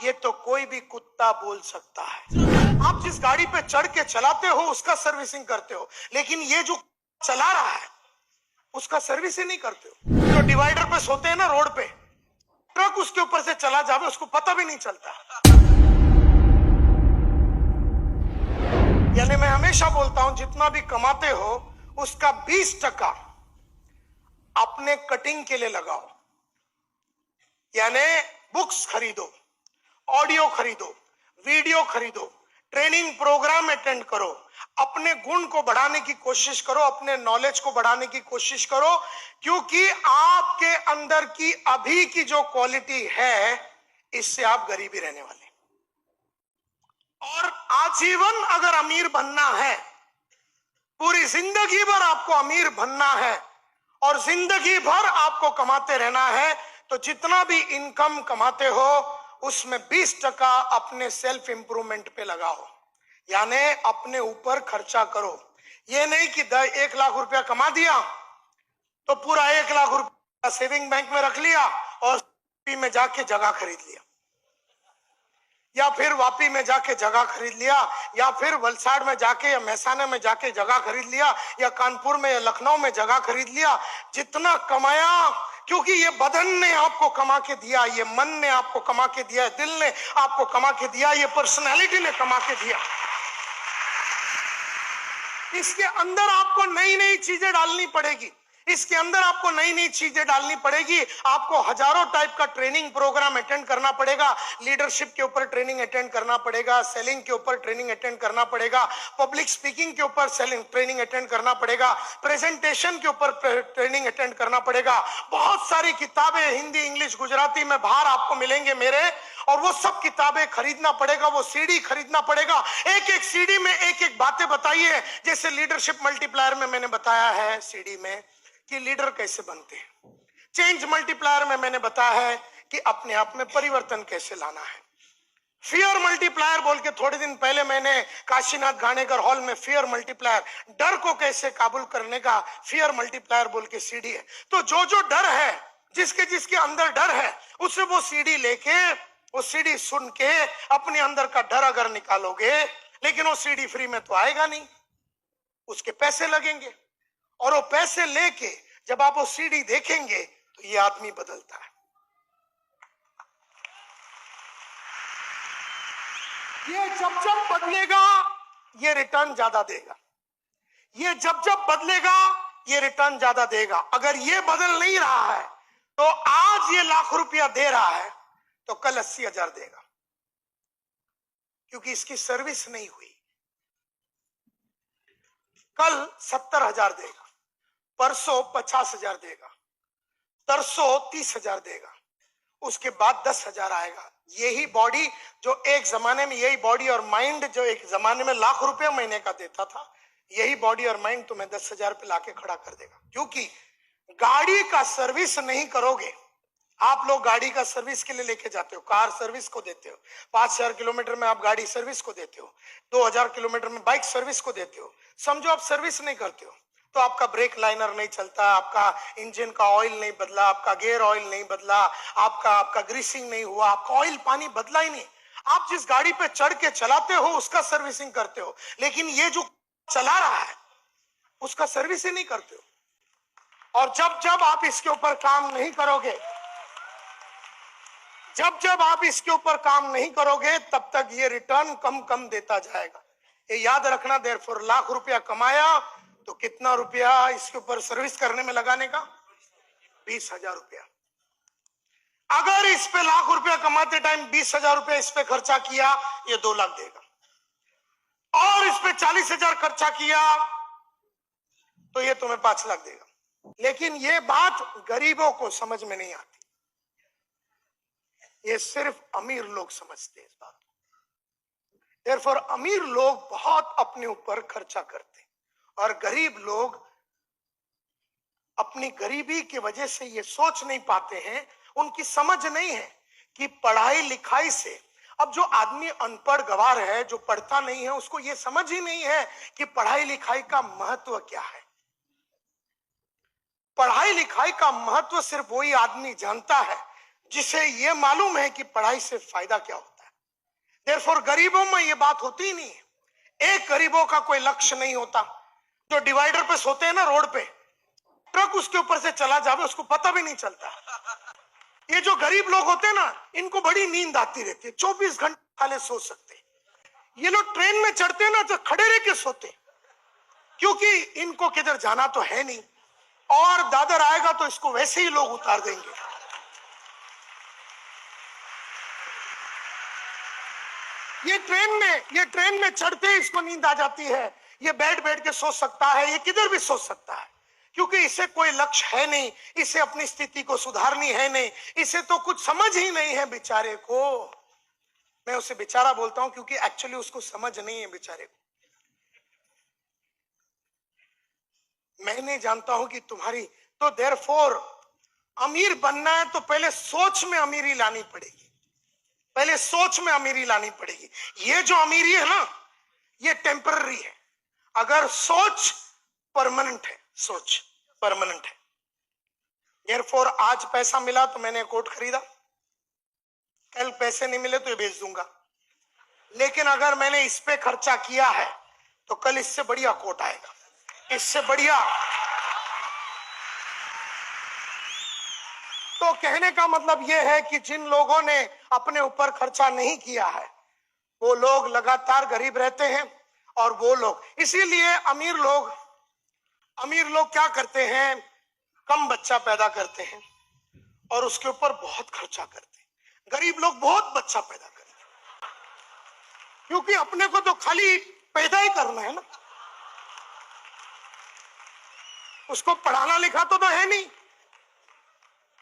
ये तो कोई भी कुत्ता बोल सकता है। आप जिस गाड़ी पे चढ़ के चलाते हो उसका सर्विसिंग करते हो, लेकिन ये जो चला रहा है उसका सर्विस ही नहीं करते हो। जो डिवाइडर पे सोते हैं ना रोड पे, ट्रक उसके ऊपर से चला जावे उसको पता भी नहीं चलता। यानी मैं हमेशा बोलता हूं जितना भी कमाते हो उसका 20% अपने कटिंग के लिए लगाओ। यानी बुक्स खरीदो, ऑडियो खरीदो, वीडियो खरीदो, ट्रेनिंग प्रोग्राम अटेंड करो, अपने गुण को बढ़ाने की कोशिश करो, अपने नॉलेज को बढ़ाने की कोशिश करो, क्योंकि आपके अंदर की अभी की जो क्वालिटी है इससे आप गरीबी रहने वाले। और आजीवन अगर अमीर बनना है, पूरी जिंदगी भर आपको अमीर बनना है और जिंदगी भर आपको कमाते रहना है, तो जितना भी इनकम कमाते हो उसमें 20% अपने सेल्फ इंप्रूवमेंट पे लगाओ। यानी अपने ऊपर खर्चा करो। ये नहीं कि 1 लाख रुपया कमा दिया तो पूरा 1 लाख रुपया सेविंग बैंक में रख लिया और में जाके जगह खरीद लिया, या फिर वापी में जाके जगह खरीद लिया, या फिर वलसाड़ में जाके या महसाना में जाके जगह खरीद लिया, या कानपुर में या लखनऊ में जगह खरीद लिया। जितना कमाया, क्योंकि ये बदन ने आपको कमा के दिया, ये मन ने आपको कमा के दिया, दिल ने आपको कमा के दिया, ये पर्सनालिटी ने कमा के दिया। इसके अंदर आपको नई नई चीजें डालनी पड़ेगी, इसके अंदर आपको नई नई चीजें डालनी पड़ेगी। आपको हजारों टाइप का ट्रेनिंग प्रोग्राम अटेंड करना पड़ेगा। लीडरशिप के ऊपर ट्रेनिंग अटेंड करना पड़ेगा, सेलिंग के ऊपर ट्रेनिंग अटेंड करना पड़ेगा, पब्लिक स्पीकिंग के ऊपर सेलिंग ट्रेनिंग अटेंड करना पड़ेगा, प्रेजेंटेशन के ऊपर ट्रेनिंग अटेंड करना पड़ेगा। बहुत सारी किताबें हिंदी, इंग्लिश, गुजराती में बाहर आपको मिलेंगे मेरे, और वो सब किताबें खरीदना पड़ेगा, वो सीडी खरीदना पड़ेगा। एक एक सीडी में एक एक बातें बताइए। जैसे लीडरशिप मल्टीप्लायर में मैंने बताया है सीडी में कि लीडर कैसे बनते हैं, चेंज मल्टीप्लायर में मैंने बताया है कि अपने आप में परिवर्तन कैसे लाना है, फियर मल्टीप्लायर बोल के थोड़े दिन पहले मैंने काशीनाथ घाणेकर हॉल में फियर मल्टीप्लायर, डर को कैसे काबू करने का फियर मल्टीप्लायर बोल के सीडी है। तो जो जो डर है, जिसके जिसके अंदर डर है, उसे वो सीडी लेके, वो सीडी सुन के अपने अंदर का डर अगर निकालोगे, लेकिन वो सीडी फ्री में तो आएगा नहीं, उसके पैसे लगेंगे, और वो पैसे लेके जब आप वो सीडी देखेंगे तो ये आदमी बदलता है। ये जब जब बदलेगा ये रिटर्न ज्यादा देगा, ये जब जब बदलेगा ये रिटर्न ज्यादा देगा। अगर ये बदल नहीं रहा है तो आज ये लाख रुपया दे रहा है तो कल 80,000 देगा, क्योंकि इसकी सर्विस नहीं हुई। कल 70,000 देगा, परसों 50,000 देगा, तरसों 30,000 देगा, उसके बाद 10,000 आएगा। यही बॉडी जो एक जमाने में, यही बॉडी और माइंड जो एक जमाने में लाख रुपया महीने का देता था, यही बॉडी और माइंड तुम्हें 10,000 पे लाके खड़ा कर देगा। क्योंकि गाड़ी का सर्विस नहीं करोगे। आप लोग गाड़ी का सर्विस के लिए लेके जाते हो, कार सर्विस को देते हो, 5,000 किलोमीटर में आप गाड़ी सर्विस को देते हो, 2,000 किलोमीटर में बाइक सर्विस को देते हो। समझो आप सर्विस नहीं करते हो तो आपका ब्रेक लाइनर नहीं चलता, आपका इंजन का ऑयल नहीं बदला, आपका गियर ऑयल नहीं बदला, आपका ग्रीसिंग नहीं हुआ, आपका ऑयल पानी बदला ही नहीं। आप जिस गाड़ी पे चढ़ के चलाते हो उसका सर्विसिंग करते हो, लेकिन ये जो चला रहा है उसका सर्विस ही नहीं करते हो। और जब जब आप इसके ऊपर काम नहीं करोगे, जब जब आप इसके ऊपर काम नहीं करोगे, तब तक ये रिटर्न कम कम देता जाएगा। ये याद रखना। देयरफॉर लाख रुपया कमाया तो कितना रुपया इसके ऊपर सर्विस करने में लगाने का? 20,000 रुपया। अगर इस पे लाख रुपया कमाते टाइम 20,000 रुपया इस पे खर्चा किया, ये 2 लाख देगा, और इस पे 40,000 खर्चा किया तो ये तुम्हें 5 लाख देगा। लेकिन ये बात गरीबों को समझ में नहीं आती, ये सिर्फ अमीर लोग समझते हैं इस बात को। देयरफॉर अमीर लोग बहुत अपने ऊपर खर्चा करते हैं, और गरीब लोग अपनी गरीबी की वजह से ये सोच नहीं पाते हैं, उनकी समझ नहीं है कि पढ़ाई लिखाई से, अब जो आदमी अनपढ़ गवार है, जो पढ़ता नहीं है, उसको ये समझ ही नहीं है कि पढ़ाई लिखाई का महत्व क्या है। पढ़ाई लिखाई का महत्व सिर्फ वही आदमी जानता है जिसे ये मालूम है कि पढ़ाई से फायदा क्या होता है। देयरफॉर गरीबों में ये बात होती ही नहीं है। एक गरीबों का कोई लक्ष्य नहीं होता। जो डिवाइडर पे सोते हैं ना रोड पे, ट्रक उसके ऊपर से चला जावे उसको पता भी नहीं चलता। ये जो गरीब लोग होते हैं ना, इनको बड़ी नींद आती रहती है, 24 घंटे खाली सो सकते हैं। ये लोग ट्रेन में चढ़ते हैं ना तो खड़े रह के सोते, क्योंकि इनको किधर जाना तो है नहीं, और दादर आएगा तो इसको वैसे ही लोग उतार देंगे। ये ट्रेन में चढ़ते ही इसको नींद आ जाती है। ये बैठ के सो सकता है, ये किधर भी सो सकता है, क्योंकि इसे कोई लक्ष्य है नहीं, इसे अपनी स्थिति को सुधारनी है नहीं, इसे तो कुछ समझ ही नहीं है बेचारे को। मैं उसे बेचारा बोलता हूं क्योंकि एक्चुअली उसको समझ नहीं है बेचारे को। मैं नहीं जानता हूं कि तुम्हारी तो देयरफॉर अमीर बनना है तो पहले सोच में अमीरी लानी पड़ेगी, पहले सोच में अमीरी लानी पड़ेगी। ये जो अमीरी है ना, ये टेम्पररी है। अगर सोच परमानेंट है, सोच परमानेंट है। देयरफॉर आज पैसा मिला तो मैंने कोट खरीदा, कल पैसे नहीं मिले तो ये बेच दूंगा। लेकिन अगर मैंने इस पे खर्चा किया है तो कल इससे बढ़िया कोट आएगा, इससे बढ़िया। तो कहने का मतलब यह है कि जिन लोगों ने अपने ऊपर खर्चा नहीं किया है वो लोग लगातार गरीब रहते हैं। और वो लोग, इसीलिए अमीर लोग क्या करते हैं, कम बच्चा पैदा करते हैं और उसके ऊपर बहुत खर्चा करते हैं। गरीब लोग बहुत बच्चा पैदा करते हैं, क्योंकि अपने को तो खाली पैदा ही करना है ना, उसको पढ़ाना लिखा तो है नहीं।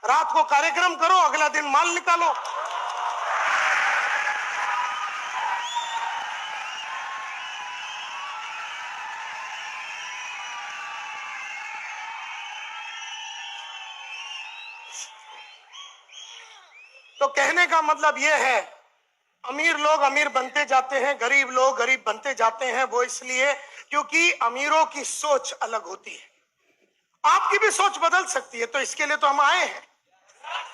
रात को कार्यक्रम करो, अगला दिन माल निकालो। तो कहने का मतलब यह है, अमीर लोग अमीर बनते जाते हैं, गरीब लोग गरीब बनते जाते हैं। वो इसलिए क्योंकि अमीरों की सोच अलग होती है। आपकी भी सोच बदल सकती है, तो इसके लिए तो हम आए हैं।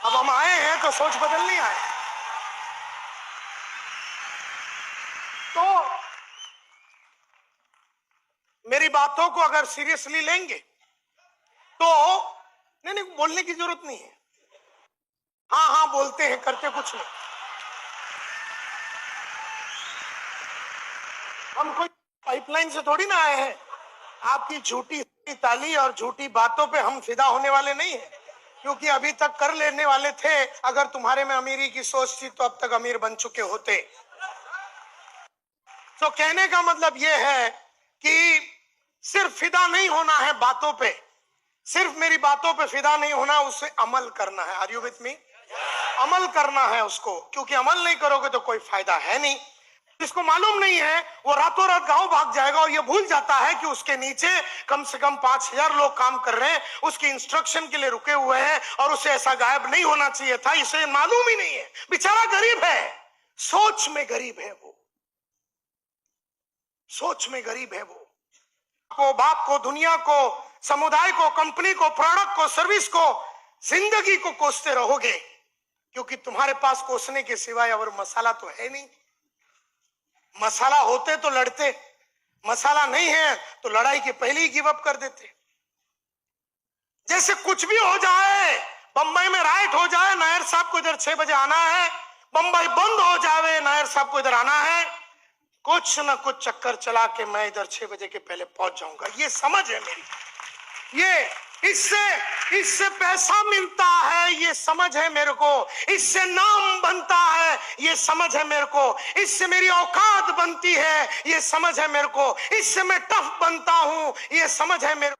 अब हम आए हैं तो सोच बदलनी आए। तो मेरी बातों को अगर सीरियसली लेंगे तो नहीं, बोलने की जरूरत नहीं है। हाँ बोलते हैं, करते कुछ नहीं। हम कोई पाइपलाइन से थोड़ी ना आए हैं। आपकी झूठी ताली और झूठी बातों पे हम फिदा होने वाले नहीं है, क्योंकि अभी तक कर लेने वाले थे। अगर तुम्हारे में अमीरी की सोच थी तो अब तक अमीर बन चुके होते। तो कहने का मतलब यह है कि सिर्फ फिदा नहीं होना है बातों पे, सिर्फ मेरी बातों पे फिदा नहीं होना, उसे अमल करना है। Are you with me? अमल करना है उसको, क्योंकि अमल नहीं करोगे तो कोई फायदा है नहीं। जिसको मालूम नहीं है वो रातों रात गांव भाग जाएगा और ये भूल जाता है कि उसके नीचे कम से कम 5000 लोग काम कर रहे हैं, उसकी इंस्ट्रक्शन के लिए रुके हुए हैं, और उसे ऐसा गायब नहीं होना चाहिए था, इसे मालूम ही नहीं है। बेचारा गरीब है, सोच में गरीब है वो, सोच में गरीब है वो। बाप को, दुनिया को, समुदाय को, कंपनी को, प्रोडक्ट को, सर्विस को, जिंदगी को कोसते रहोगे, क्योंकि तुम्हारे पास कोसने के सिवाय और मसाला तो है नहीं। मसाला होते तो लड़ते, मसाला नहीं है तो लड़ाई के पहले ही गिव अप कर देते। जैसे कुछ भी हो जाए, बंबई में राइट हो जाए, नायर साहब को इधर 6 बजे आना है, बंबई बंद हो जाए, नायर साहब को इधर आना है, कुछ ना कुछ चक्कर चला के मैं इधर 6 बजे के पहले पहुंच जाऊंगा। ये समझ है मेरी, ये इससे पैसा मिलता है, ये समझ है मेरे को, इससे नाम बनता है, ये समझ है मेरे को, इससे मेरी औकात बनती है, ये समझ है मेरे को, इससे मैं टफ बनता हूं, ये समझ है मेरे को।